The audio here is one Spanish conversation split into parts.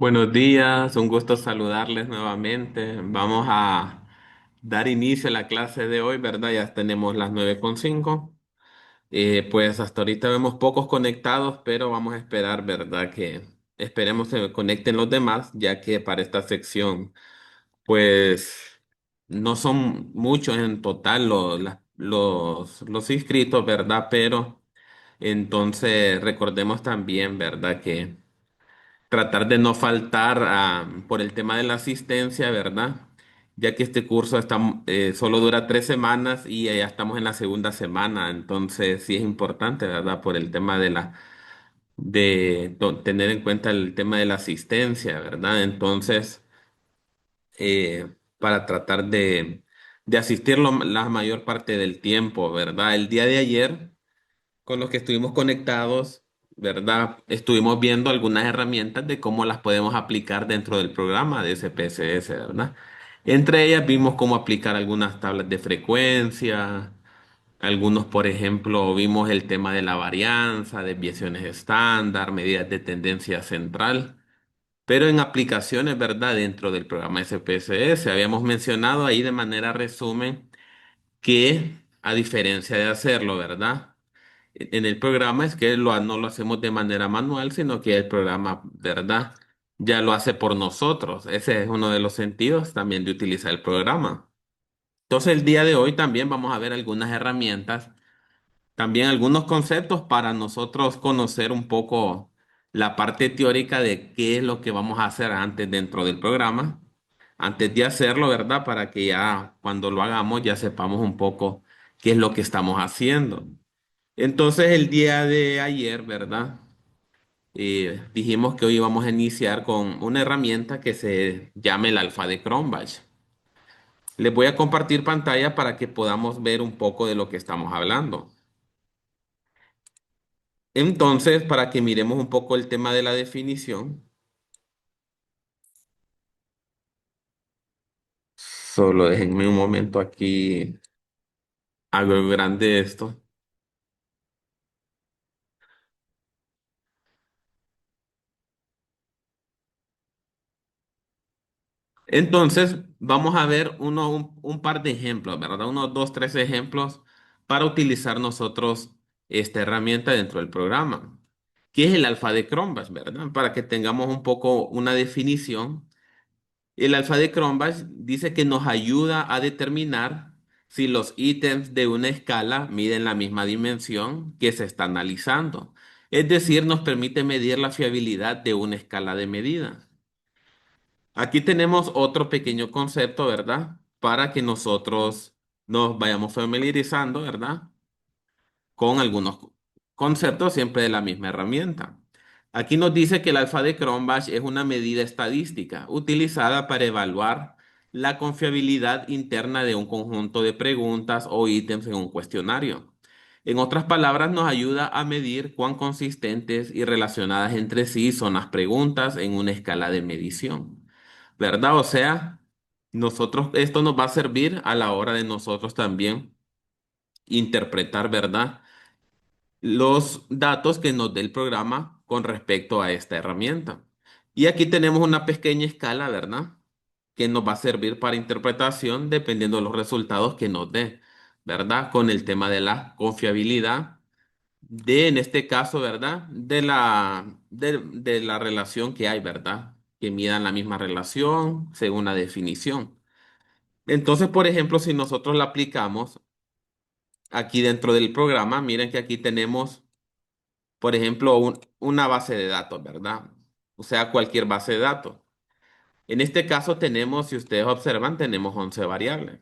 Buenos días, un gusto saludarles nuevamente. Vamos a dar inicio a la clase de hoy, ¿verdad? Ya tenemos las 9:05. Pues hasta ahorita vemos pocos conectados, pero vamos a esperar, ¿verdad? Que esperemos se conecten los demás, ya que para esta sección, pues no son muchos en total los inscritos, ¿verdad? Pero entonces recordemos también, ¿verdad? Que tratar de no faltar por el tema de la asistencia, ¿verdad? Ya que este curso solo dura 3 semanas y ya estamos en la segunda semana, entonces sí es importante, ¿verdad? Por el tema de tener en cuenta el tema de la asistencia, ¿verdad? Entonces, para tratar de asistir la mayor parte del tiempo, ¿verdad? El día de ayer con los que estuvimos conectados, ¿verdad? Estuvimos viendo algunas herramientas de cómo las podemos aplicar dentro del programa de SPSS, ¿verdad? Entre ellas vimos cómo aplicar algunas tablas de frecuencia, algunos, por ejemplo, vimos el tema de la varianza, desviaciones estándar, medidas de tendencia central, pero en aplicaciones, ¿verdad? Dentro del programa SPSS, habíamos mencionado ahí de manera resumen que a diferencia de hacerlo, ¿verdad? En el programa es que no lo hacemos de manera manual, sino que el programa, ¿verdad? Ya lo hace por nosotros. Ese es uno de los sentidos también de utilizar el programa. Entonces, el día de hoy también vamos a ver algunas herramientas, también algunos conceptos para nosotros conocer un poco la parte teórica de qué es lo que vamos a hacer antes dentro del programa, antes de hacerlo, ¿verdad? Para que ya cuando lo hagamos ya sepamos un poco qué es lo que estamos haciendo. Entonces el día de ayer, ¿verdad? Dijimos que hoy vamos a iniciar con una herramienta que se llama el alfa de Cronbach. Les voy a compartir pantalla para que podamos ver un poco de lo que estamos hablando. Entonces, para que miremos un poco el tema de la definición, solo déjenme un momento aquí, hago grande esto. Entonces, vamos a ver un par de ejemplos, ¿verdad? Unos dos, tres ejemplos para utilizar nosotros esta herramienta dentro del programa. ¿Qué es el alfa de Cronbach, verdad? Para que tengamos un poco una definición. El alfa de Cronbach dice que nos ayuda a determinar si los ítems de una escala miden la misma dimensión que se está analizando. Es decir, nos permite medir la fiabilidad de una escala de medida. Aquí tenemos otro pequeño concepto, ¿verdad? Para que nosotros nos vayamos familiarizando, ¿verdad? Con algunos conceptos siempre de la misma herramienta. Aquí nos dice que el alfa de Cronbach es una medida estadística utilizada para evaluar la confiabilidad interna de un conjunto de preguntas o ítems en un cuestionario. En otras palabras, nos ayuda a medir cuán consistentes y relacionadas entre sí son las preguntas en una escala de medición. ¿Verdad? O sea, esto nos va a servir a la hora de nosotros también interpretar, ¿verdad? Los datos que nos dé el programa con respecto a esta herramienta. Y aquí tenemos una pequeña escala, ¿verdad? Que nos va a servir para interpretación dependiendo de los resultados que nos dé, ¿verdad? Con el tema de la confiabilidad en este caso, ¿verdad? De la relación que hay, ¿verdad? Que midan la misma relación según la definición. Entonces, por ejemplo, si nosotros la aplicamos aquí dentro del programa, miren que aquí tenemos por ejemplo, una base de datos, ¿verdad? O sea, cualquier base de datos. En este caso tenemos, si ustedes observan, tenemos 11 variables.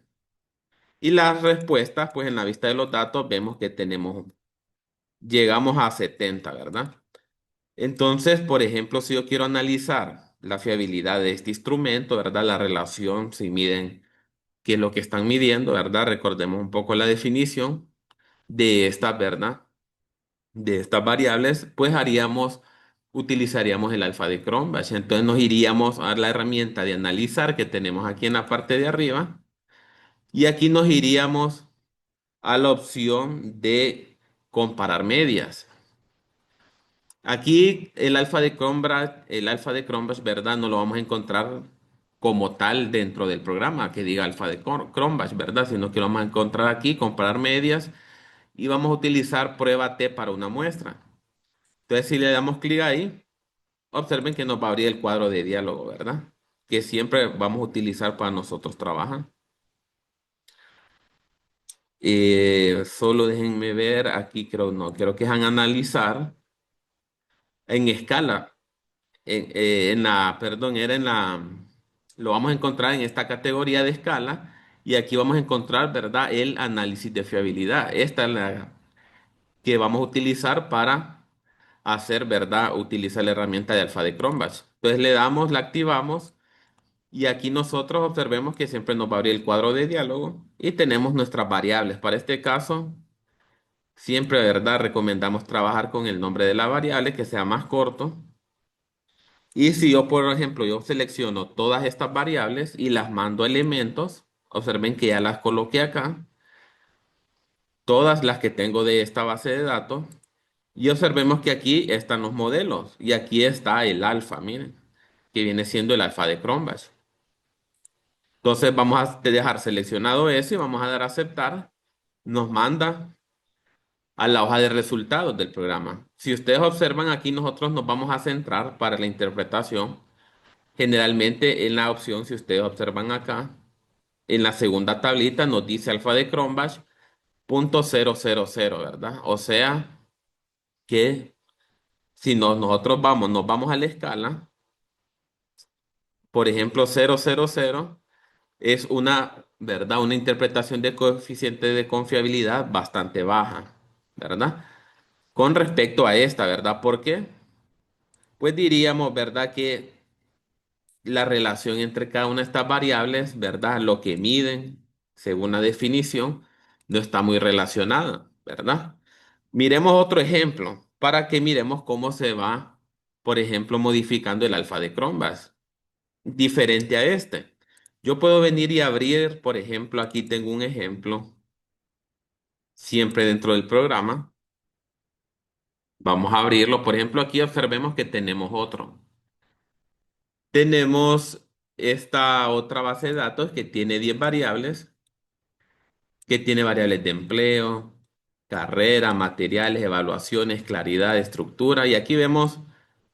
Y las respuestas, pues en la vista de los datos vemos que llegamos a 70, ¿verdad? Entonces, por ejemplo, si yo quiero analizar la fiabilidad de este instrumento, ¿verdad? La relación, si miden qué es lo que están midiendo, ¿verdad? Recordemos un poco la definición de esta, ¿verdad? De estas variables, pues utilizaríamos el alfa de Cronbach. Entonces nos iríamos a la herramienta de analizar que tenemos aquí en la parte de arriba y aquí nos iríamos a la opción de comparar medias. Aquí el alfa de Cronbach, ¿verdad? No lo vamos a encontrar como tal dentro del programa que diga alfa de Cronbach, ¿verdad? Sino que lo vamos a encontrar aquí, comparar medias y vamos a utilizar prueba T para una muestra. Entonces, si le damos clic ahí, observen que nos va a abrir el cuadro de diálogo, ¿verdad? Que siempre vamos a utilizar para nosotros trabajar. Solo déjenme ver, aquí creo no, creo que es en analizar en escala. Perdón, lo vamos a encontrar en esta categoría de escala y aquí vamos a encontrar, ¿verdad? El análisis de fiabilidad. Esta es la que vamos a utilizar para hacer, ¿verdad? Utilizar la herramienta de alfa de Cronbach. Entonces le damos, la activamos y aquí nosotros observemos que siempre nos va a abrir el cuadro de diálogo y tenemos nuestras variables. Para este caso, siempre, ¿verdad? Recomendamos trabajar con el nombre de la variable que sea más corto. Y si yo, por ejemplo, yo selecciono todas estas variables y las mando a elementos, observen que ya las coloqué acá, todas las que tengo de esta base de datos, y observemos que aquí están los modelos y aquí está el alfa, miren, que viene siendo el alfa de Cronbach. Entonces vamos a dejar seleccionado eso y vamos a dar a aceptar. Nos manda a la hoja de resultados del programa. Si ustedes observan aquí, nosotros nos vamos a centrar para la interpretación. Generalmente en la opción, si ustedes observan acá, en la segunda tablita nos dice alfa de Cronbach .000, ¿verdad? O sea que si nosotros nos vamos a la escala, por ejemplo, 000 es una, ¿verdad? Una interpretación de coeficiente de confiabilidad bastante baja, ¿verdad? Con respecto a esta, ¿verdad? ¿Por qué? Pues diríamos, ¿verdad? Que la relación entre cada una de estas variables, ¿verdad? Lo que miden, según la definición, no está muy relacionada, ¿verdad? Miremos otro ejemplo para que miremos cómo se va, por ejemplo, modificando el alfa de Cronbach, diferente a este. Yo puedo venir y abrir, por ejemplo, aquí tengo un ejemplo, siempre dentro del programa. Vamos a abrirlo. Por ejemplo, aquí observemos que tenemos otro. Tenemos esta otra base de datos que tiene 10 variables, que tiene variables de empleo, carrera, materiales, evaluaciones, claridad, estructura. Y aquí vemos,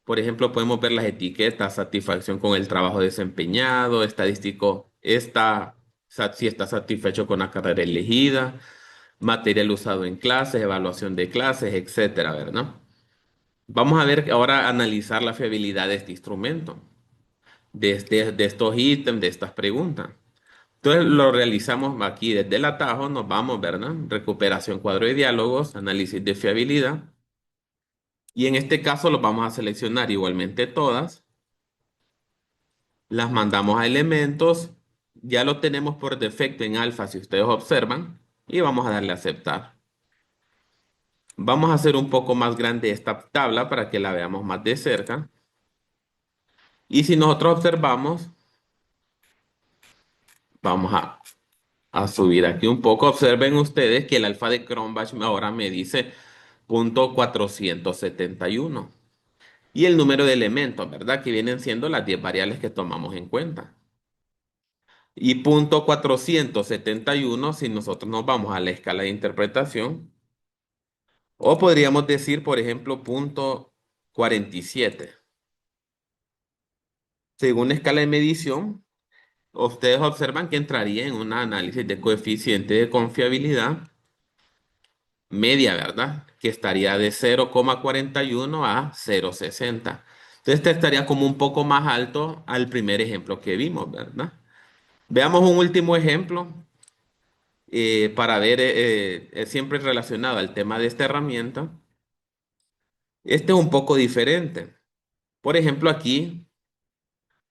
por ejemplo, podemos ver las etiquetas, satisfacción con el trabajo desempeñado, estadístico, si está satisfecho con la carrera elegida, material usado en clases, evaluación de clases, etcétera, ¿verdad? Vamos a ver ahora analizar la fiabilidad de este instrumento, de estos ítems, de estas preguntas. Entonces lo realizamos aquí desde el atajo, nos vamos, ¿verdad? Recuperación cuadro de diálogos, análisis de fiabilidad. Y en este caso los vamos a seleccionar igualmente todas. Las mandamos a elementos. Ya lo tenemos por defecto en alfa si ustedes observan. Y vamos a darle a aceptar. Vamos a hacer un poco más grande esta tabla para que la veamos más de cerca. Y si nosotros observamos, vamos a subir aquí un poco. Observen ustedes que el alfa de Cronbach ahora me dice 471. Y el número de elementos, ¿verdad? Que vienen siendo las 10 variables que tomamos en cuenta. Y 471 si nosotros nos vamos a la escala de interpretación. O podríamos decir, por ejemplo, 47. Según la escala de medición, ustedes observan que entraría en un análisis de coeficiente de confiabilidad media, ¿verdad? Que estaría de 0,41 a 0,60. Entonces, este estaría como un poco más alto al primer ejemplo que vimos, ¿verdad? Veamos un último ejemplo para ver, siempre relacionado al tema de esta herramienta. Este es un poco diferente. Por ejemplo, aquí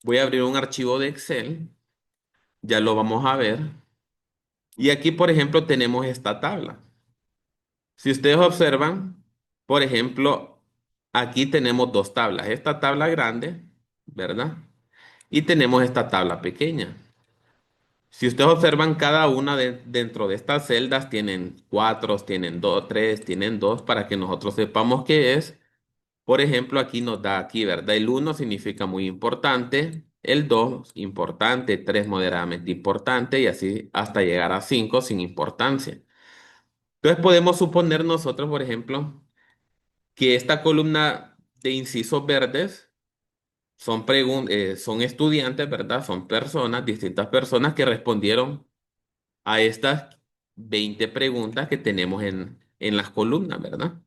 voy a abrir un archivo de Excel, ya lo vamos a ver. Y aquí, por ejemplo, tenemos esta tabla. Si ustedes observan, por ejemplo, aquí tenemos dos tablas. Esta tabla grande, ¿verdad? Y tenemos esta tabla pequeña. Si ustedes observan, cada una dentro de estas celdas tienen cuatro, tienen dos, tres, tienen dos, para que nosotros sepamos qué es. Por ejemplo, aquí nos da aquí, ¿verdad? El uno significa muy importante, el 2 importante, 3 moderadamente importante y así hasta llegar a 5 sin importancia. Entonces podemos suponer nosotros, por ejemplo, que esta columna de incisos verdes son estudiantes, ¿verdad? Son personas, distintas personas que respondieron a estas 20 preguntas que tenemos en las columnas, ¿verdad?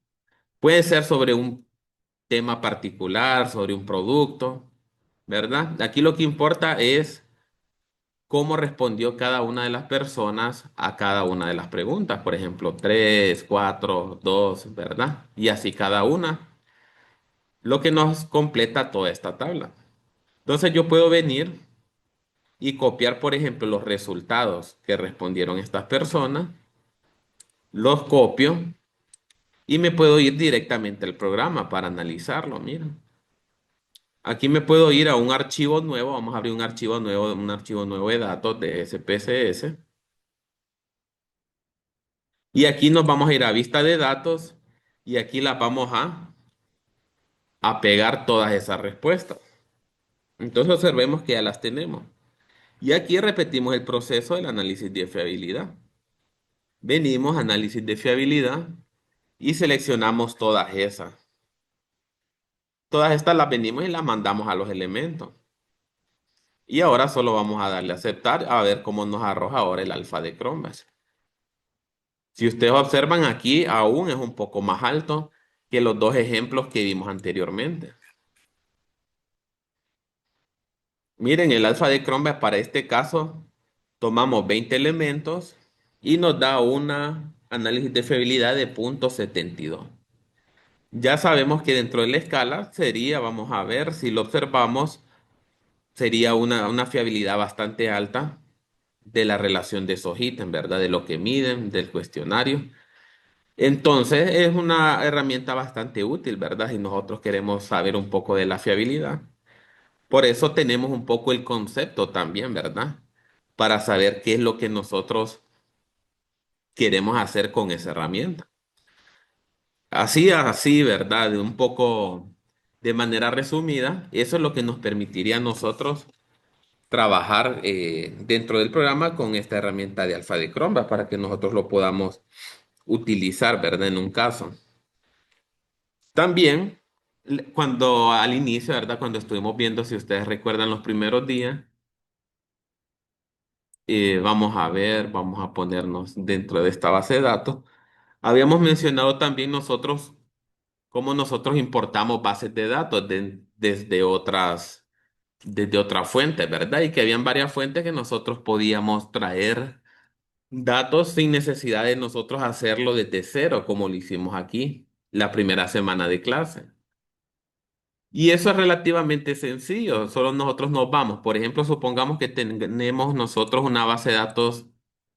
Puede ser sobre un tema particular, sobre un producto, ¿verdad? Aquí lo que importa es cómo respondió cada una de las personas a cada una de las preguntas. Por ejemplo, 3, 4, 2, ¿verdad? Y así cada una, lo que nos completa toda esta tabla. Entonces yo puedo venir y copiar, por ejemplo, los resultados que respondieron estas personas, los copio y me puedo ir directamente al programa para analizarlo. Mira, aquí me puedo ir a un archivo nuevo, vamos a abrir un archivo nuevo de datos de SPSS. Y aquí nos vamos a ir a vista de datos y aquí las vamos a pegar todas esas respuestas. Entonces observemos que ya las tenemos. Y aquí repetimos el proceso del análisis de fiabilidad. Venimos a análisis de fiabilidad y seleccionamos todas esas. Todas estas las venimos y las mandamos a los elementos. Y ahora solo vamos a darle a aceptar a ver cómo nos arroja ahora el alfa de Cronbach. Si ustedes observan aquí, aún es un poco más alto que los dos ejemplos que vimos anteriormente. Miren, el alfa de Cronbach para este caso, tomamos 20 elementos y nos da una análisis de fiabilidad de 0,72. Ya sabemos que dentro de la escala sería, vamos a ver si lo observamos, sería una fiabilidad bastante alta de la relación de esos ítems, ¿verdad? De lo que miden, del cuestionario. Entonces es una herramienta bastante útil, ¿verdad? Si nosotros queremos saber un poco de la fiabilidad. Por eso tenemos un poco el concepto también, ¿verdad? Para saber qué es lo que nosotros queremos hacer con esa herramienta. Así, ¿verdad? De un poco de manera resumida, eso es lo que nos permitiría a nosotros trabajar dentro del programa con esta herramienta de Alpha de Cronbach para que nosotros lo podamos utilizar, ¿verdad? En un caso. También, cuando al inicio, ¿verdad? Cuando estuvimos viendo, si ustedes recuerdan los primeros días, vamos a ver, vamos a ponernos dentro de esta base de datos. Habíamos mencionado también nosotros cómo nosotros importamos bases de datos desde otras fuentes, ¿verdad? Y que habían varias fuentes que nosotros podíamos traer datos sin necesidad de nosotros hacerlo desde cero, como lo hicimos aquí la primera semana de clase. Y eso es relativamente sencillo, solo nosotros nos vamos. Por ejemplo, supongamos que tenemos nosotros una base de datos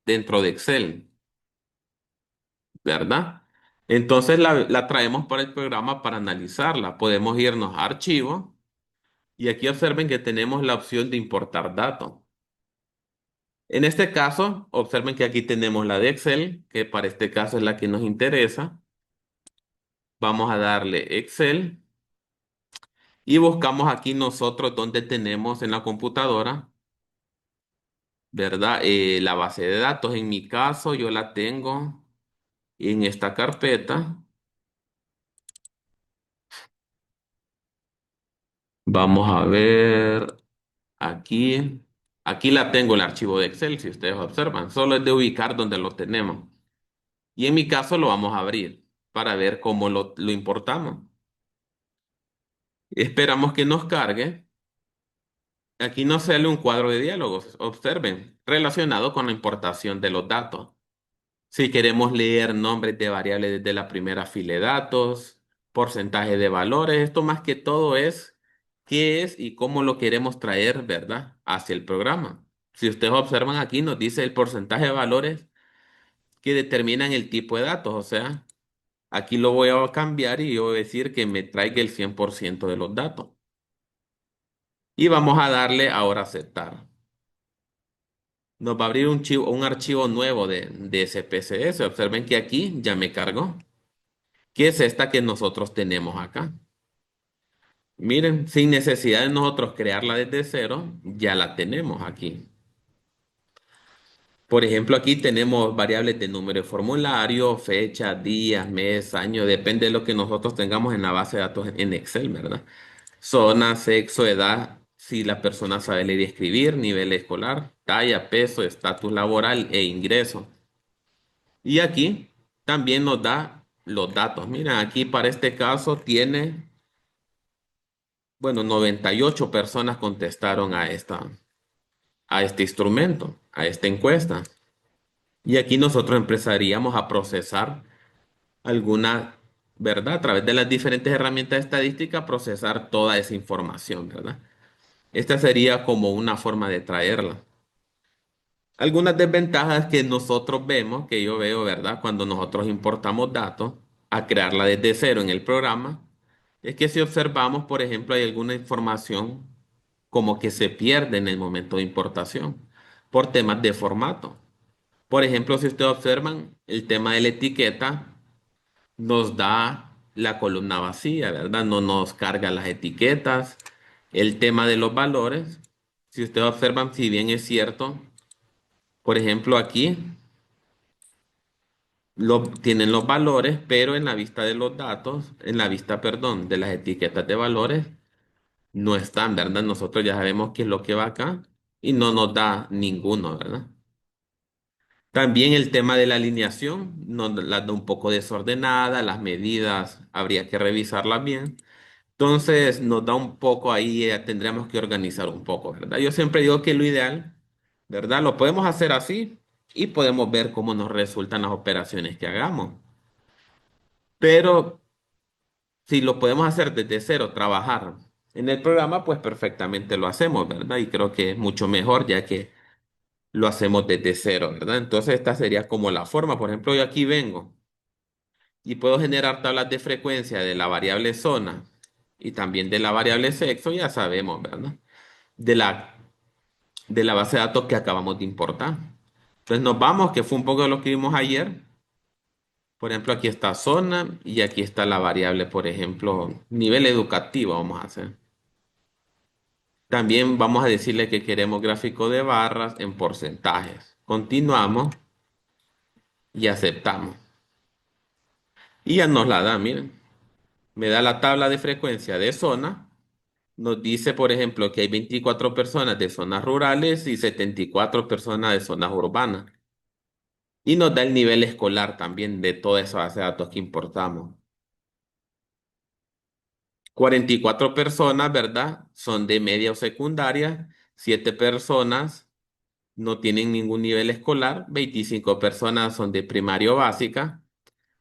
dentro de Excel, ¿verdad? Entonces la traemos para el programa para analizarla. Podemos irnos a archivo y aquí observen que tenemos la opción de importar datos. En este caso, observen que aquí tenemos la de Excel, que para este caso es la que nos interesa. Vamos a darle Excel y buscamos aquí nosotros donde tenemos en la computadora, ¿verdad? La base de datos. En mi caso, yo la tengo en esta carpeta. Vamos a ver aquí. Aquí la tengo el archivo de Excel, si ustedes observan. Solo es de ubicar donde lo tenemos. Y en mi caso lo vamos a abrir para ver cómo lo importamos. Esperamos que nos cargue. Aquí nos sale un cuadro de diálogos, observen, relacionado con la importación de los datos. Si queremos leer nombres de variables desde la primera fila de datos, porcentaje de valores, esto más que todo es qué es y cómo lo queremos traer, ¿verdad? Hacia el programa. Si ustedes observan aquí, nos dice el porcentaje de valores que determinan el tipo de datos. O sea, aquí lo voy a cambiar y yo voy a decir que me traiga el 100% de los datos. Y vamos a darle ahora aceptar. Nos va a abrir un archivo nuevo de SPSS. Observen que aquí ya me cargó, que es esta que nosotros tenemos acá. Miren, sin necesidad de nosotros crearla desde cero, ya la tenemos aquí. Por ejemplo, aquí tenemos variables de número de formulario, fecha, días, mes, año, depende de lo que nosotros tengamos en la base de datos en Excel, ¿verdad? Zona, sexo, edad, si la persona sabe leer y escribir, nivel escolar, talla, peso, estatus laboral e ingreso. Y aquí también nos da los datos. Mira, aquí para este caso tiene, bueno, 98 personas contestaron a este instrumento, a esta encuesta. Y aquí nosotros empezaríamos a procesar alguna, ¿verdad? A través de las diferentes herramientas estadísticas, procesar toda esa información, ¿verdad? Esta sería como una forma de traerla. Algunas desventajas que nosotros vemos, que yo veo, ¿verdad? Cuando nosotros importamos datos a crearla desde cero en el programa, es que si observamos, por ejemplo, hay alguna información como que se pierde en el momento de importación por temas de formato. Por ejemplo, si ustedes observan, el tema de la etiqueta nos da la columna vacía, ¿verdad? No nos carga las etiquetas. El tema de los valores, si ustedes observan, si bien es cierto, por ejemplo, aquí tienen los valores, pero en la vista de los datos, en la vista, perdón, de las etiquetas de valores, no están, ¿verdad? Nosotros ya sabemos qué es lo que va acá y no nos da ninguno, ¿verdad? También el tema de la alineación nos la da un poco desordenada, las medidas habría que revisarlas bien. Entonces nos da un poco ahí, tendríamos que organizar un poco, ¿verdad? Yo siempre digo que lo ideal, ¿verdad? Lo podemos hacer así y podemos ver cómo nos resultan las operaciones que hagamos. Pero si lo podemos hacer desde cero, trabajar en el programa, pues perfectamente lo hacemos, ¿verdad? Y creo que es mucho mejor ya que lo hacemos desde cero, ¿verdad? Entonces esta sería como la forma. Por ejemplo, yo aquí vengo y puedo generar tablas de frecuencia de la variable zona y también de la variable sexo, ya sabemos, ¿verdad? De la, de la base de datos que acabamos de importar. Entonces nos vamos, que fue un poco de lo que vimos ayer. Por ejemplo, aquí está zona y aquí está la variable, por ejemplo, nivel educativo vamos a hacer. También vamos a decirle que queremos gráfico de barras en porcentajes. Continuamos y aceptamos. Y ya nos la da, miren. Me da la tabla de frecuencia de zona. Nos dice, por ejemplo, que hay 24 personas de zonas rurales y 74 personas de zonas urbanas. Y nos da el nivel escolar también de toda esa base de datos que importamos. 44 personas, ¿verdad? Son de media o secundaria. 7 personas no tienen ningún nivel escolar. 25 personas son de primaria o básica.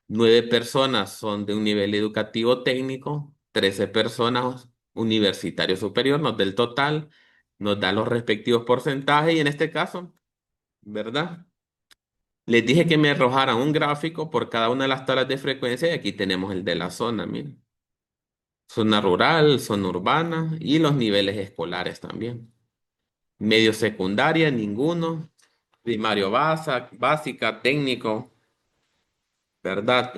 9 personas son de un nivel educativo técnico. 13 personas universitario superior. Nos da el total. Nos da los respectivos porcentajes. Y en este caso, ¿verdad? Les dije que me arrojaran un gráfico por cada una de las tablas de frecuencia y aquí tenemos el de la zona, miren. Zona rural, zona urbana y los niveles escolares también. Medio secundaria, ninguno. Primario básica, técnico, ¿verdad?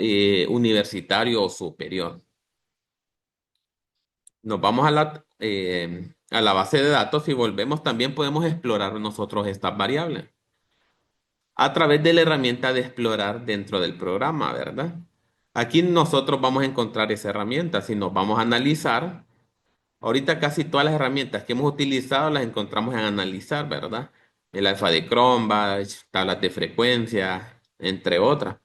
Universitario o superior. Nos vamos a la base de datos y volvemos, también podemos explorar nosotros estas variables a través de la herramienta de explorar dentro del programa, ¿verdad? Aquí nosotros vamos a encontrar esa herramienta. Si nos vamos a analizar, ahorita casi todas las herramientas que hemos utilizado las encontramos en analizar, ¿verdad? El alfa de Cronbach, tablas de frecuencia, entre otras.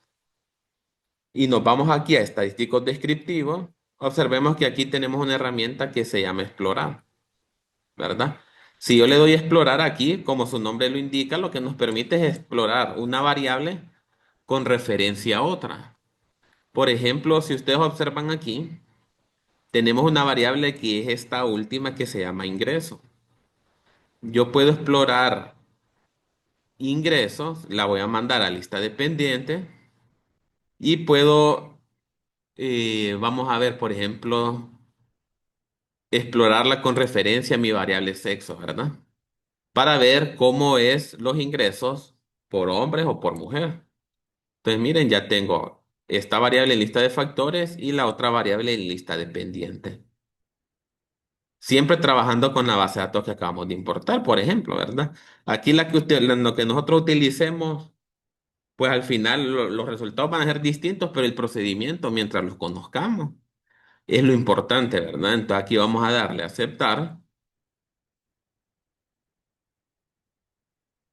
Y nos vamos aquí a estadísticos descriptivos. Observemos que aquí tenemos una herramienta que se llama explorar, ¿verdad? Si yo le doy a explorar aquí, como su nombre lo indica, lo que nos permite es explorar una variable con referencia a otra. Por ejemplo, si ustedes observan aquí, tenemos una variable que es esta última que se llama ingreso. Yo puedo explorar ingresos, la voy a mandar a lista de pendientes y puedo, vamos a ver, por ejemplo, explorarla con referencia a mi variable sexo, ¿verdad? Para ver cómo es los ingresos por hombres o por mujer. Entonces, miren, ya tengo esta variable en lista de factores y la otra variable en lista de pendientes. Siempre trabajando con la base de datos que acabamos de importar, por ejemplo, ¿verdad? Aquí la que usted, lo que nosotros utilicemos, pues al final los resultados van a ser distintos, pero el procedimiento, mientras los conozcamos, es lo importante, ¿verdad? Entonces aquí vamos a darle a aceptar.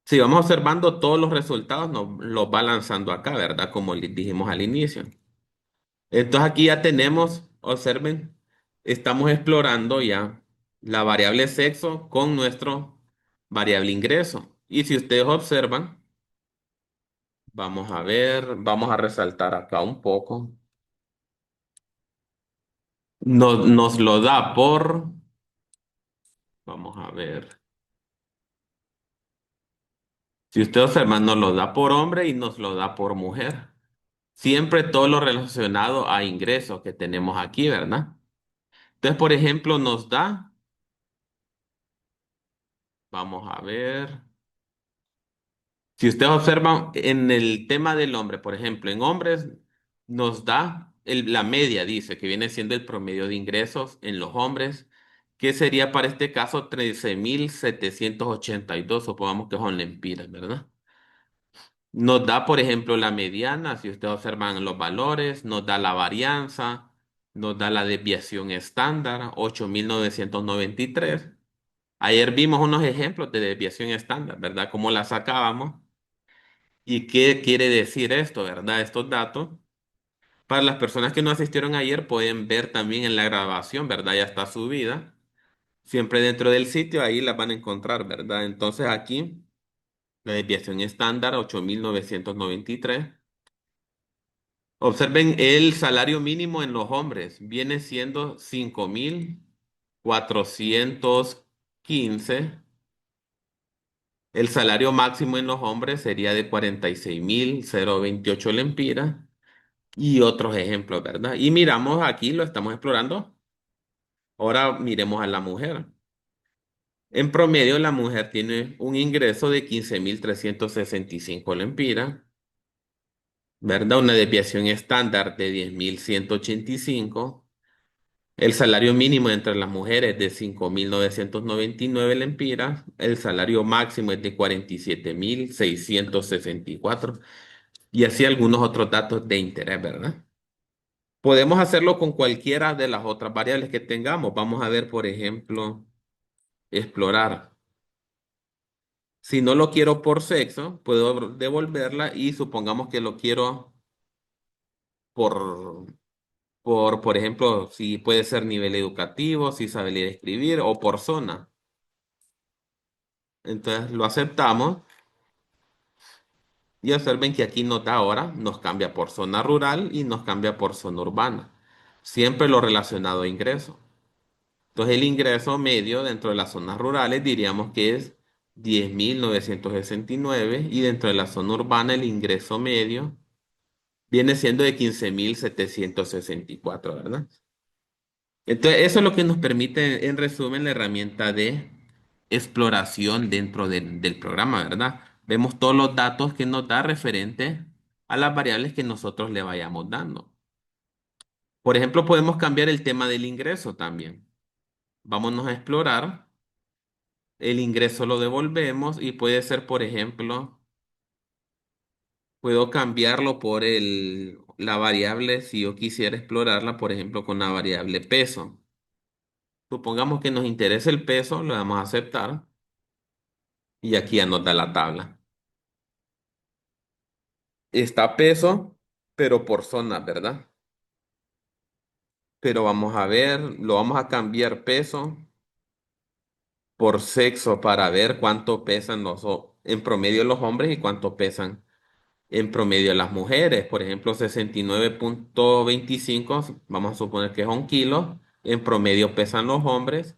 Si vamos observando todos los resultados, nos los va lanzando acá, ¿verdad? Como les dijimos al inicio. Entonces aquí ya tenemos, observen, estamos explorando ya la variable sexo con nuestro variable ingreso. Y si ustedes observan, vamos a ver, vamos a resaltar acá un poco. Nos lo da por, vamos a ver, si ustedes observan, nos lo da por hombre y nos lo da por mujer. Siempre todo lo relacionado a ingresos que tenemos aquí, ¿verdad? Entonces, por ejemplo, nos da, vamos a ver. Si ustedes observan en el tema del hombre, por ejemplo, en hombres nos da la media, dice, que viene siendo el promedio de ingresos en los hombres, que sería para este caso 13.782, supongamos que son lempiras, ¿verdad? Nos da, por ejemplo, la mediana, si ustedes observan los valores, nos da la varianza, nos da la desviación estándar, 8.993. Ayer vimos unos ejemplos de desviación estándar, ¿verdad? Cómo la sacábamos. ¿Y qué quiere decir esto, verdad? Estos datos. Para las personas que no asistieron ayer, pueden ver también en la grabación, ¿verdad? Ya está subida. Siempre dentro del sitio, ahí la van a encontrar, ¿verdad? Entonces aquí, la desviación estándar, 8.993. Observen el salario mínimo en los hombres. Viene siendo 5.415. El salario máximo en los hombres sería de 46.028 lempiras. Y otros ejemplos, ¿verdad? Y miramos aquí, lo estamos explorando. Ahora miremos a la mujer. En promedio, la mujer tiene un ingreso de 15.365 lempiras, ¿verdad? Una desviación estándar de 10.185. El salario mínimo entre las mujeres es de 5.999 lempiras. El salario máximo es de 47.664. Y así algunos otros datos de interés, ¿verdad? Podemos hacerlo con cualquiera de las otras variables que tengamos. Vamos a ver, por ejemplo, explorar. Si no lo quiero por sexo, puedo devolverla y supongamos que lo quiero por, por ejemplo, si puede ser nivel educativo, si sabe leer y escribir o por zona. Entonces lo aceptamos y observen que aquí nos da ahora, nos cambia por zona rural y nos cambia por zona urbana. Siempre lo relacionado a ingreso. Entonces el ingreso medio dentro de las zonas rurales diríamos que es 10.969 y dentro de la zona urbana el ingreso medio viene siendo de 15.764, ¿verdad? Entonces eso es lo que nos permite en resumen la herramienta de exploración dentro del programa, ¿verdad? Vemos todos los datos que nos da referente a las variables que nosotros le vayamos dando. Por ejemplo, podemos cambiar el tema del ingreso también. Vámonos a explorar. El ingreso lo devolvemos y puede ser, por ejemplo, puedo cambiarlo por la variable si yo quisiera explorarla, por ejemplo, con la variable peso. Supongamos que nos interesa el peso, lo vamos a aceptar y aquí ya nos da la tabla. Está peso, pero por zona, ¿verdad? Pero vamos a ver, lo vamos a cambiar peso por sexo para ver cuánto pesan en promedio los hombres y cuánto pesan en promedio las mujeres. Por ejemplo, 69.25, vamos a suponer que son kilos, en promedio pesan los hombres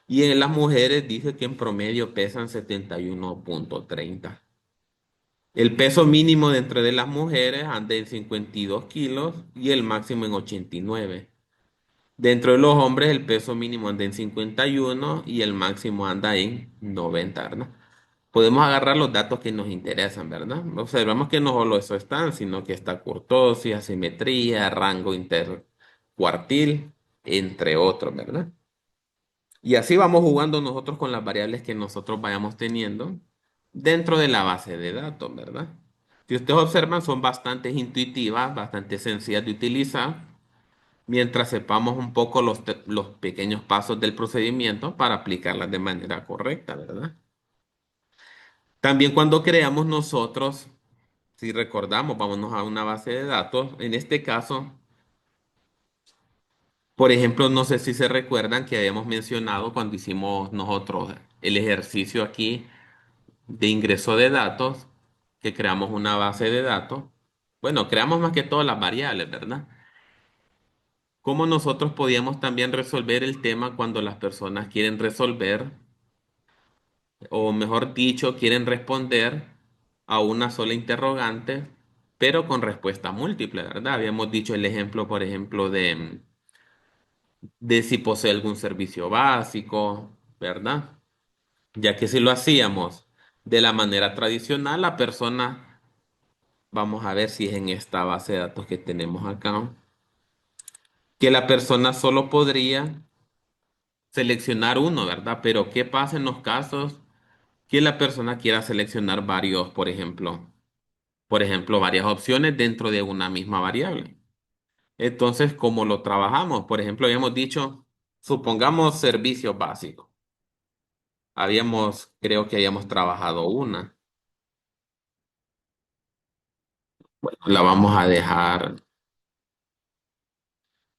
y en las mujeres dice que en promedio pesan 71.30. El peso mínimo dentro de las mujeres anda en 52 kilos y el máximo en 89. Dentro de los hombres el peso mínimo anda en 51 y el máximo anda en 90, ¿verdad? Podemos agarrar los datos que nos interesan, ¿verdad? Observamos que no solo eso están, sino que está curtosis, asimetría, rango intercuartil, entre otros, ¿verdad? Y así vamos jugando nosotros con las variables que nosotros vayamos teniendo dentro de la base de datos, ¿verdad? Si ustedes observan, son bastante intuitivas, bastante sencillas de utilizar, mientras sepamos un poco los pequeños pasos del procedimiento para aplicarlas de manera correcta, ¿verdad? También cuando creamos nosotros, si recordamos, vámonos a una base de datos, en este caso, por ejemplo, no sé si se recuerdan que habíamos mencionado cuando hicimos nosotros el ejercicio aquí de ingreso de datos, que creamos una base de datos. Bueno, creamos más que todas las variables, ¿verdad? ¿Cómo nosotros podíamos también resolver el tema cuando las personas quieren resolver, o mejor dicho, quieren responder a una sola interrogante, pero con respuesta múltiple, ¿verdad? Habíamos dicho el ejemplo, por ejemplo, de si posee algún servicio básico, ¿verdad? Ya que si lo hacíamos de la manera tradicional, la persona, vamos a ver si es en esta base de datos que tenemos acá, que la persona solo podría seleccionar uno, ¿verdad? Pero ¿qué pasa en los casos que la persona quiera seleccionar varios, por ejemplo, varias opciones dentro de una misma variable? Entonces, ¿cómo lo trabajamos? Por ejemplo, habíamos dicho, supongamos servicios básicos. Creo que habíamos trabajado una. La vamos a dejar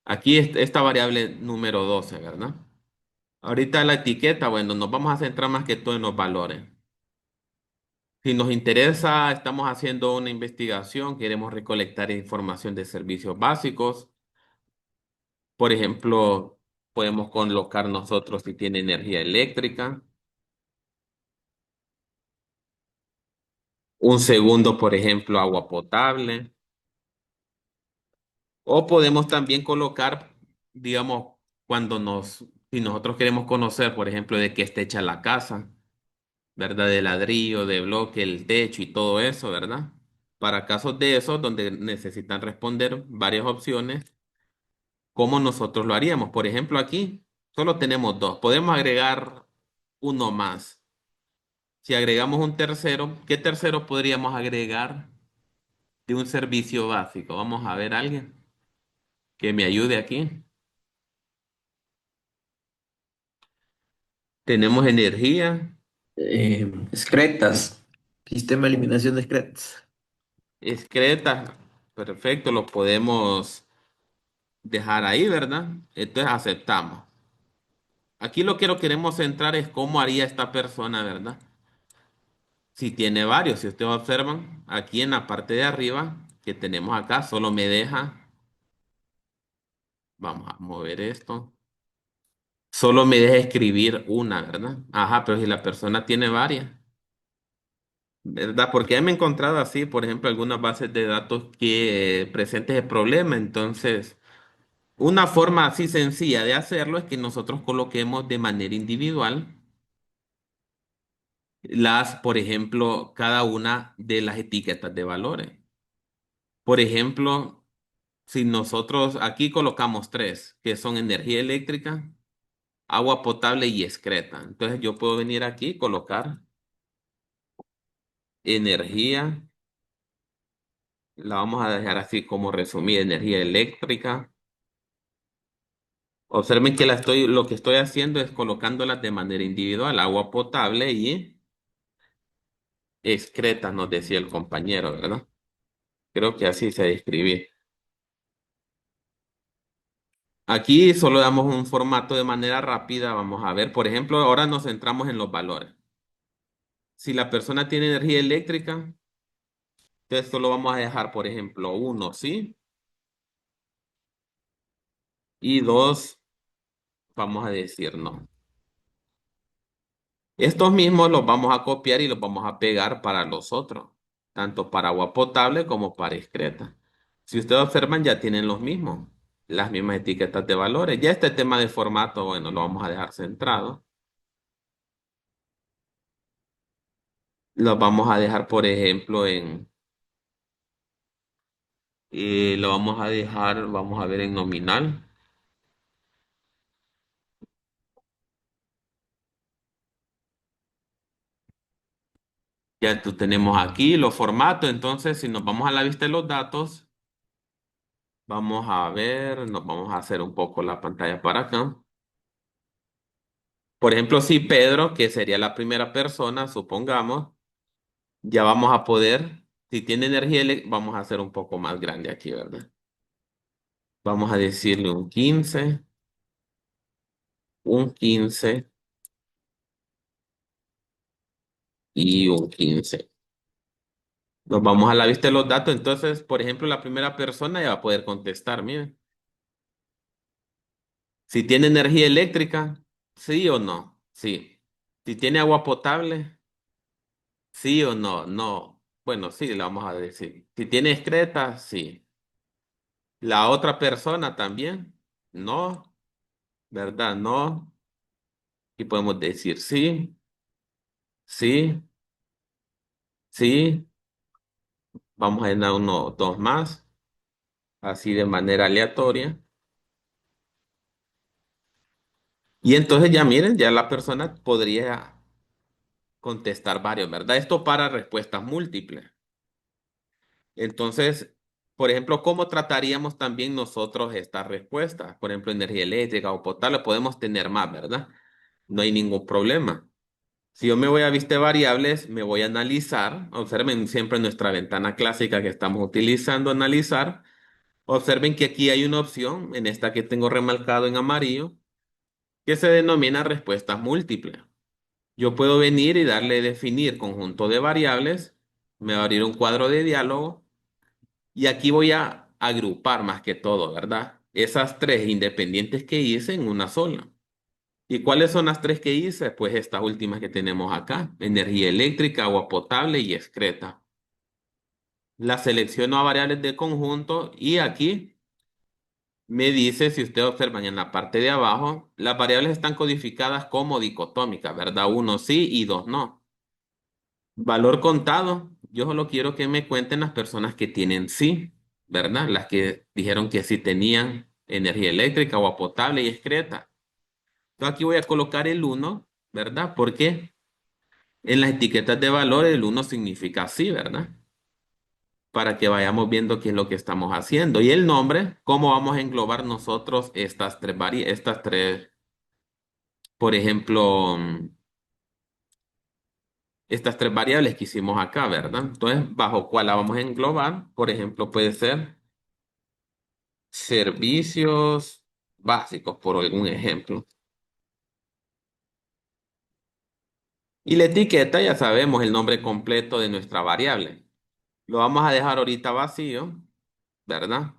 aquí, esta variable número 12, ¿verdad? Ahorita la etiqueta, bueno, nos vamos a centrar más que todo en los valores. Si nos interesa, estamos haciendo una investigación, queremos recolectar información de servicios básicos. Por ejemplo, podemos colocar nosotros si tiene energía eléctrica. Un segundo, por ejemplo, agua potable. O podemos también colocar, digamos, si nosotros queremos conocer, por ejemplo, de qué está hecha la casa, ¿verdad? De ladrillo, de bloque, el techo y todo eso, ¿verdad? Para casos de esos donde necesitan responder varias opciones, ¿cómo nosotros lo haríamos? Por ejemplo, aquí solo tenemos dos. Podemos agregar uno más. Si agregamos un tercero, ¿qué tercero podríamos agregar de un servicio básico? Vamos a ver a alguien que me ayude aquí. Tenemos energía, Excretas. Sistema de eliminación de excretas. excreta. Perfecto, lo podemos dejar ahí, ¿verdad? Entonces aceptamos. Aquí lo que lo queremos centrar es cómo haría esta persona, ¿verdad? Si tiene varios, si ustedes observan, aquí en la parte de arriba que tenemos acá, solo me deja, vamos a mover esto, solo me deja escribir una, ¿verdad? Ajá, pero si la persona tiene varias, ¿verdad? Porque ya me he encontrado así, por ejemplo, algunas bases de datos que presentes el problema. Entonces, una forma así sencilla de hacerlo es que nosotros coloquemos de manera individual por ejemplo, cada una de las etiquetas de valores. Por ejemplo, si nosotros aquí colocamos tres, que son energía eléctrica, agua potable y excreta. Entonces yo puedo venir aquí y colocar energía, la vamos a dejar así como resumida, energía eléctrica. Observen que lo que estoy haciendo es colocándolas de manera individual, agua potable y excreta, nos decía el compañero, ¿verdad? Creo que así se describí. Aquí solo damos un formato de manera rápida. Vamos a ver, por ejemplo, ahora nos centramos en los valores. Si la persona tiene energía eléctrica, entonces solo vamos a dejar, por ejemplo, uno sí y dos vamos a decir no. Estos mismos los vamos a copiar y los vamos a pegar para los otros, tanto para agua potable como para excreta. Si ustedes observan, ya tienen los mismos, las mismas etiquetas de valores. Ya este tema de formato, bueno, lo vamos a dejar centrado. Los vamos a dejar, por ejemplo, lo vamos a dejar, vamos a ver en nominal. Ya tú tenemos aquí los formatos, entonces si nos vamos a la vista de los datos, vamos a ver, nos vamos a hacer un poco la pantalla para acá. Por ejemplo, si Pedro, que sería la primera persona, supongamos, ya vamos a poder, si tiene energía eléctrica, vamos a hacer un poco más grande aquí, ¿verdad? Vamos a decirle un 15 y un 15. Nos vamos a la vista de los datos, entonces, por ejemplo, la primera persona ya va a poder contestar, miren. Si tiene energía eléctrica, sí o no, sí. Si tiene agua potable, sí o no, no. Bueno, sí, le vamos a decir. Si tiene excreta, sí. La otra persona también, no, ¿verdad? No. Y podemos decir sí, sí, sí. Vamos a llenar uno, dos más, así de manera aleatoria. Y entonces ya miren, ya la persona podría contestar varios, ¿verdad? Esto para respuestas múltiples. Entonces, por ejemplo, ¿cómo trataríamos también nosotros estas respuestas? Por ejemplo, energía eléctrica o potable, podemos tener más, ¿verdad? No hay ningún problema. Si yo me voy a vista de variables, me voy a analizar. Observen siempre nuestra ventana clásica que estamos utilizando, analizar. Observen que aquí hay una opción, en esta que tengo remarcado en amarillo, que se denomina respuestas múltiples. Yo puedo venir y darle definir conjunto de variables, me va a abrir un cuadro de diálogo y aquí voy a agrupar más que todo, ¿verdad? Esas tres independientes que hice en una sola. ¿Y cuáles son las tres que hice? Pues estas últimas que tenemos acá, energía eléctrica, agua potable y excreta. La selecciono a variables de conjunto y aquí me dice, si ustedes observan en la parte de abajo, las variables están codificadas como dicotómicas, ¿verdad? Uno sí y dos no. Valor contado, yo solo quiero que me cuenten las personas que tienen sí, ¿verdad? Las que dijeron que sí tenían energía eléctrica, agua potable y excreta. Entonces aquí voy a colocar el uno, ¿verdad? Porque en las etiquetas de valor el uno significa sí, ¿verdad? Para que vayamos viendo qué es lo que estamos haciendo. Y el nombre, ¿cómo vamos a englobar nosotros estas tres, por ejemplo, estas tres variables que hicimos acá, ¿verdad? Entonces, ¿bajo cuál la vamos a englobar? Por ejemplo, puede ser servicios básicos, por algún ejemplo. Y la etiqueta, ya sabemos el nombre completo de nuestra variable. Lo vamos a dejar ahorita vacío, ¿verdad?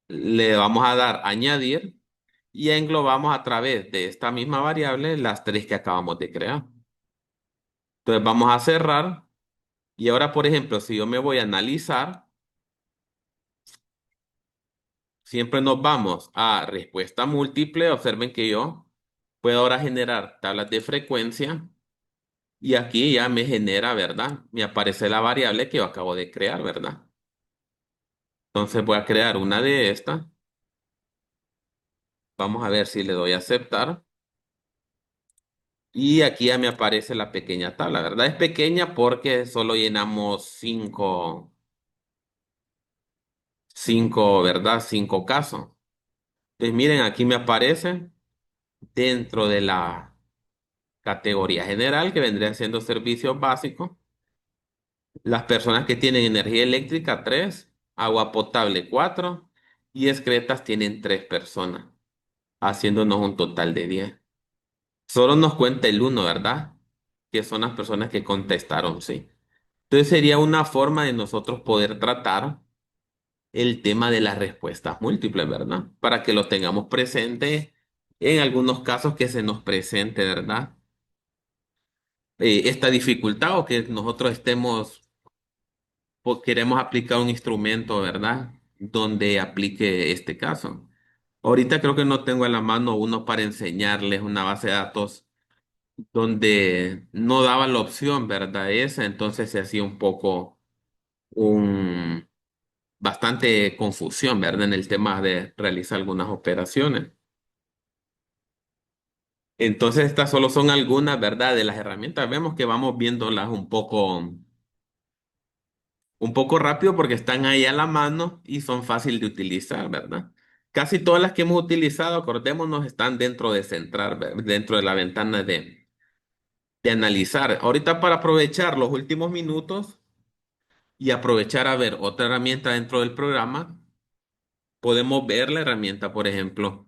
Le vamos a dar añadir y englobamos a través de esta misma variable las tres que acabamos de crear. Entonces vamos a cerrar y ahora, por ejemplo, si yo me voy a analizar, siempre nos vamos a respuesta múltiple. Observen que yo puedo ahora generar tablas de frecuencia y aquí ya me genera, ¿verdad? Me aparece la variable que yo acabo de crear, ¿verdad? Entonces voy a crear una de estas. Vamos a ver si le doy a aceptar. Y aquí ya me aparece la pequeña tabla, ¿verdad? Es pequeña porque solo llenamos cinco, ¿verdad? Cinco casos. Entonces miren, aquí me aparece dentro de la categoría general que vendría siendo servicios básicos. Las personas que tienen energía eléctrica, tres, agua potable, cuatro, y excretas tienen tres personas, haciéndonos un total de 10. Solo nos cuenta el uno, ¿verdad? Que son las personas que contestaron sí. Entonces sería una forma de nosotros poder tratar el tema de las respuestas múltiples, ¿verdad? Para que lo tengamos presente en algunos casos que se nos presente, ¿verdad? Esta dificultad o que nosotros estemos queremos aplicar un instrumento, ¿verdad? Donde aplique este caso. Ahorita creo que no tengo a la mano uno para enseñarles una base de datos donde no daba la opción, ¿verdad? Esa, entonces se hacía un poco un bastante confusión, ¿verdad? En el tema de realizar algunas operaciones. Entonces, estas solo son algunas, ¿verdad? De las herramientas. Vemos que vamos viéndolas un poco rápido porque están ahí a la mano y son fáciles de utilizar, ¿verdad? Casi todas las que hemos utilizado, acordémonos, están dentro de centrar, dentro de la ventana de analizar. Ahorita para aprovechar los últimos minutos y aprovechar a ver otra herramienta dentro del programa, podemos ver la herramienta, por ejemplo,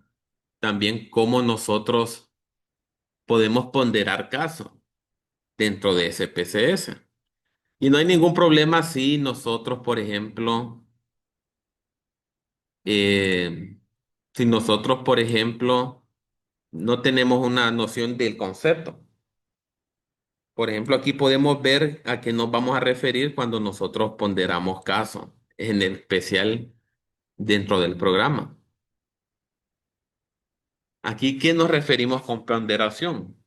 también cómo nosotros podemos ponderar casos dentro de SPSS. Y no hay ningún problema si nosotros, por ejemplo, eh, no tenemos una noción del concepto. Por ejemplo, aquí podemos ver a qué nos vamos a referir cuando nosotros ponderamos casos, en especial dentro del programa. Aquí, ¿qué nos referimos con ponderación?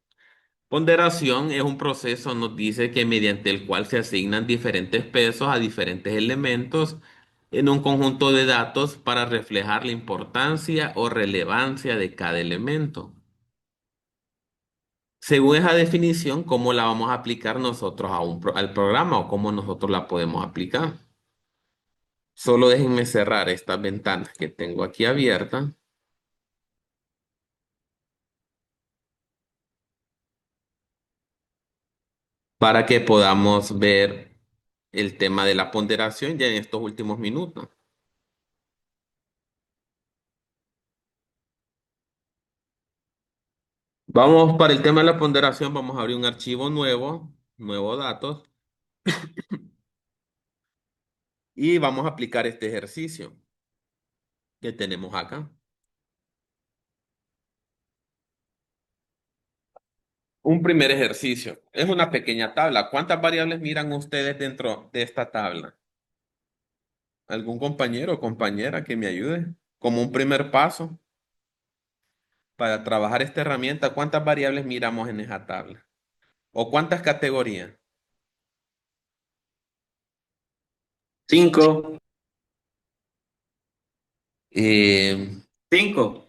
Ponderación es un proceso, nos dice que mediante el cual se asignan diferentes pesos a diferentes elementos en un conjunto de datos para reflejar la importancia o relevancia de cada elemento. Según esa definición, ¿cómo la vamos a aplicar nosotros al programa o cómo nosotros la podemos aplicar? Solo déjenme cerrar estas ventanas que tengo aquí abiertas para que podamos ver el tema de la ponderación ya en estos últimos minutos. Vamos para el tema de la ponderación, vamos a abrir un archivo nuevo, nuevo datos, y vamos a aplicar este ejercicio que tenemos acá. Un primer ejercicio. Es una pequeña tabla. ¿Cuántas variables miran ustedes dentro de esta tabla? ¿Algún compañero o compañera que me ayude? Como un primer paso para trabajar esta herramienta, ¿cuántas variables miramos en esa tabla? ¿O cuántas categorías? 5, Eh, 5.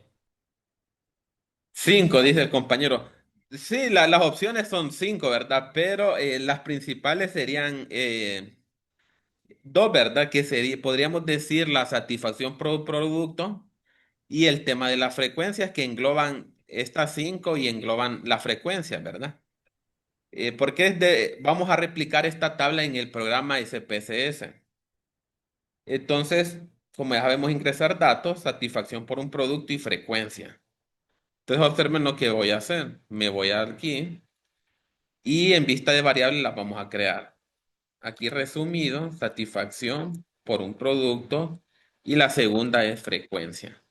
5, dice el compañero. Sí, las opciones son cinco, ¿verdad? Pero las principales serían dos, ¿verdad? Que sería, podríamos decir la satisfacción por producto y el tema de las frecuencias que engloban estas cinco y engloban las frecuencias, ¿verdad? Porque vamos a replicar esta tabla en el programa SPSS. Entonces, como ya sabemos ingresar datos, satisfacción por un producto y frecuencia. Entonces, observen lo que voy a hacer. Me voy aquí y en vista de variables las vamos a crear. Aquí resumido, satisfacción por un producto y la segunda es frecuencia.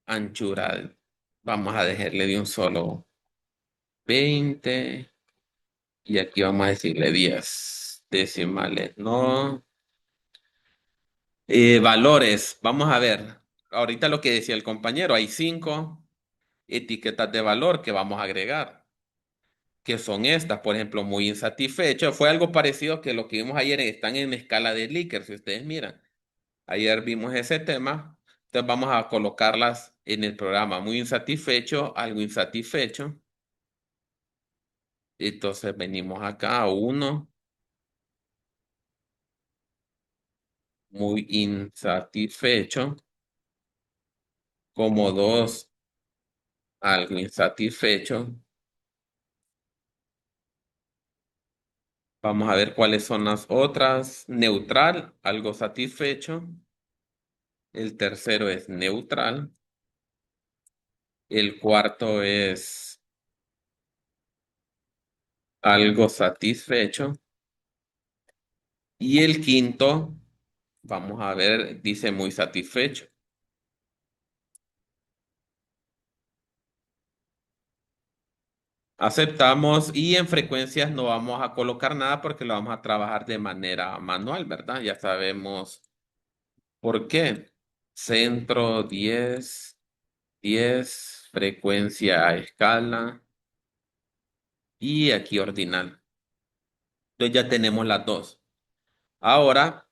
Anchura, vamos a dejarle de un solo 20 y aquí vamos a decirle 10 decimales, no. Valores, vamos a ver. Ahorita lo que decía el compañero, hay cinco etiquetas de valor que vamos a agregar, que son estas, por ejemplo, muy insatisfecho. Fue algo parecido que lo que vimos ayer, están en escala de Likert, si ustedes miran. Ayer vimos ese tema, entonces vamos a colocarlas en el programa. Muy insatisfecho, algo insatisfecho. Entonces venimos acá a uno, muy insatisfecho, como dos, algo insatisfecho. Vamos a ver cuáles son las otras. Neutral, algo satisfecho. El tercero es neutral. El cuarto es algo satisfecho. Y el quinto, vamos a ver, dice muy satisfecho. Aceptamos y en frecuencias no vamos a colocar nada porque lo vamos a trabajar de manera manual, ¿verdad? Ya sabemos por qué. Centro 10, 10, frecuencia a escala y aquí ordinal. Entonces ya tenemos las dos. Ahora,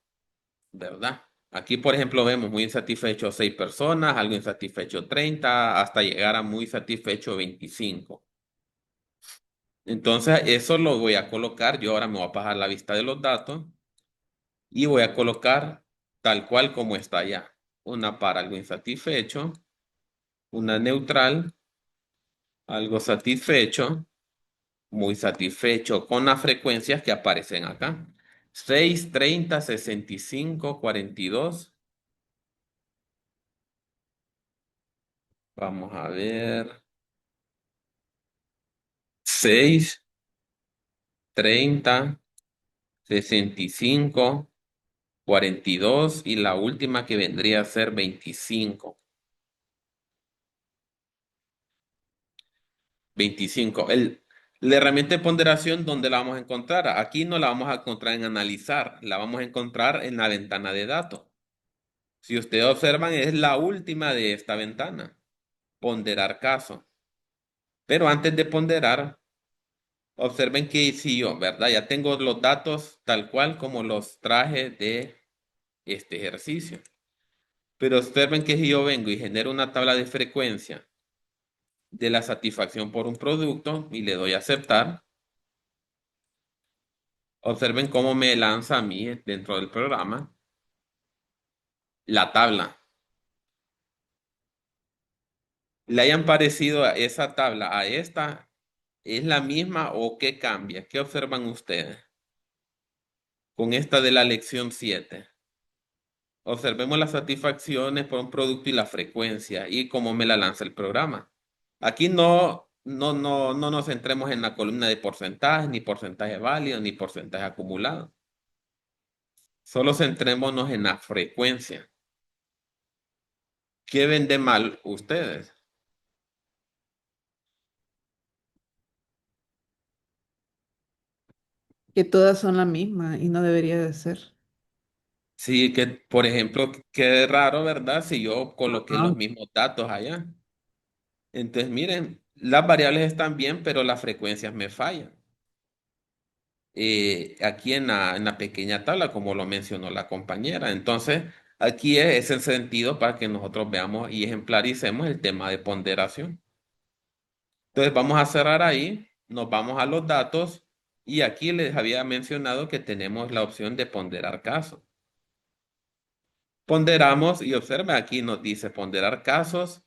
¿verdad? Aquí, por ejemplo, vemos muy insatisfecho 6 personas, algo insatisfecho 30, hasta llegar a muy satisfecho 25. Entonces, eso lo voy a colocar. Yo ahora me voy a pasar la vista de los datos y voy a colocar tal cual como está ya. Una para algo insatisfecho, una neutral, algo satisfecho, muy satisfecho con las frecuencias que aparecen acá. 6, 30, 65, 42. Vamos a ver. 6, 30, 65, 42 y la última que vendría a ser 25. 25. La herramienta de ponderación, ¿dónde la vamos a encontrar? Aquí no la vamos a encontrar en analizar, la vamos a encontrar en la ventana de datos. Si ustedes observan, es la última de esta ventana, ponderar caso. Pero antes de ponderar, observen que si yo, ¿verdad? Ya tengo los datos tal cual como los traje de este ejercicio. Pero observen que si yo vengo y genero una tabla de frecuencia de la satisfacción por un producto y le doy a aceptar, observen cómo me lanza a mí dentro del programa la tabla. ¿Le hayan parecido a esa tabla a esta? ¿Es la misma o qué cambia? ¿Qué observan ustedes con esta de la lección 7? Observemos las satisfacciones por un producto y la frecuencia y cómo me la lanza el programa. Aquí no nos centremos en la columna de porcentaje, ni porcentaje válido, ni porcentaje acumulado. Solo centrémonos en la frecuencia. ¿Qué ven de mal ustedes? Que todas son la misma y no debería de ser. Sí, que por ejemplo, qué raro, ¿verdad? Si yo coloqué Ajá. los mismos datos allá. Entonces, miren, las variables están bien, pero las frecuencias me fallan. Aquí en la pequeña tabla, como lo mencionó la compañera. Entonces, aquí es el sentido para que nosotros veamos y ejemplaricemos el tema de ponderación. Entonces, vamos a cerrar ahí, nos vamos a los datos y aquí les había mencionado que tenemos la opción de ponderar casos. Ponderamos y observen, aquí nos dice ponderar casos.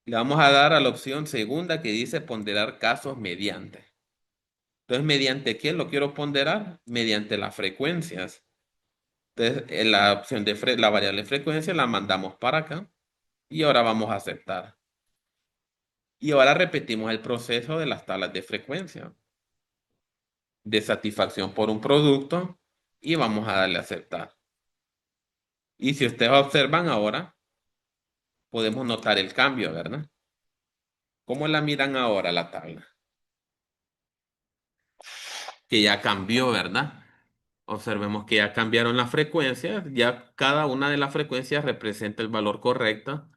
Le vamos a dar a la opción segunda que dice ponderar casos mediante. Entonces, ¿mediante qué lo quiero ponderar? Mediante las frecuencias. Entonces, en la opción de la variable frecuencia la mandamos para acá y ahora vamos a aceptar. Y ahora repetimos el proceso de las tablas de frecuencia, de satisfacción por un producto y vamos a darle a aceptar. Y si ustedes observan ahora, podemos notar el cambio, ¿verdad? ¿Cómo la miran ahora la tabla? Que ya cambió, ¿verdad? Observemos que ya cambiaron las frecuencias, ya cada una de las frecuencias representa el valor correcto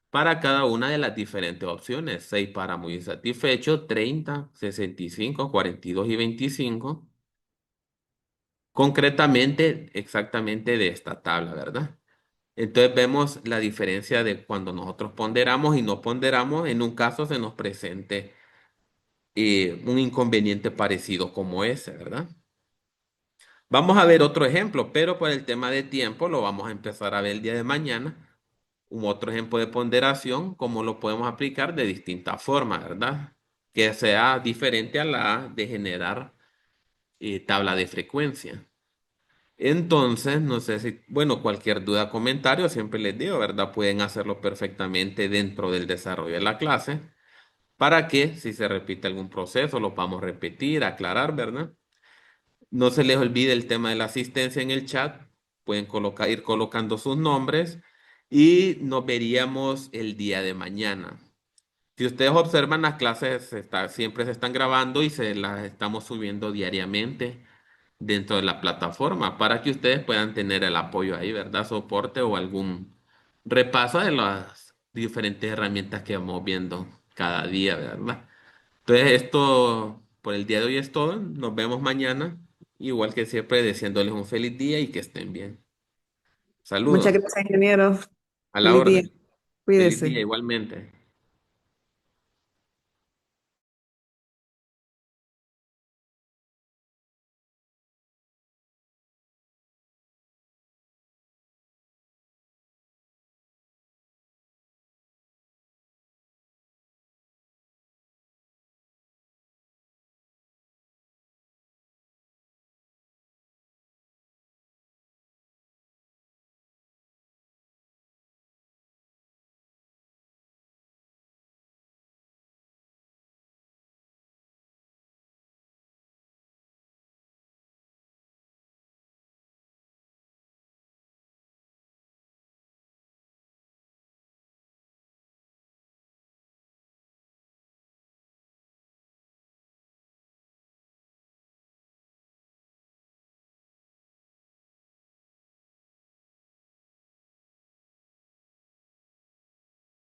para cada una de las diferentes opciones. 6 para muy insatisfecho, 30, 65, 42 y 25. Concretamente, exactamente de esta tabla, ¿verdad? Entonces vemos la diferencia de cuando nosotros ponderamos y no ponderamos. En un caso se nos presente un inconveniente parecido como ese, ¿verdad? Vamos a ver otro ejemplo, pero por el tema de tiempo lo vamos a empezar a ver el día de mañana. Un otro ejemplo de ponderación, cómo lo podemos aplicar de distintas formas, ¿verdad? Que sea diferente a la de generar tabla de frecuencia. Entonces, no sé si, bueno, cualquier duda, comentario, siempre les digo, ¿verdad? Pueden hacerlo perfectamente dentro del desarrollo de la clase para que si se repite algún proceso, lo podamos repetir, aclarar, ¿verdad? No se les olvide el tema de la asistencia en el chat. Pueden ir colocando sus nombres y nos veríamos el día de mañana. Si ustedes observan, las clases siempre se están grabando y se las estamos subiendo diariamente dentro de la plataforma para que ustedes puedan tener el apoyo ahí, ¿verdad? Soporte o algún repaso de las diferentes herramientas que vamos viendo cada día, ¿verdad? Entonces, esto por el día de hoy es todo. Nos vemos mañana. Igual que siempre, deseándoles un feliz día y que estén bien. Muchas Saludos, gracias, ingeniero. a la Feliz día. orden. Feliz día Cuídese. igualmente.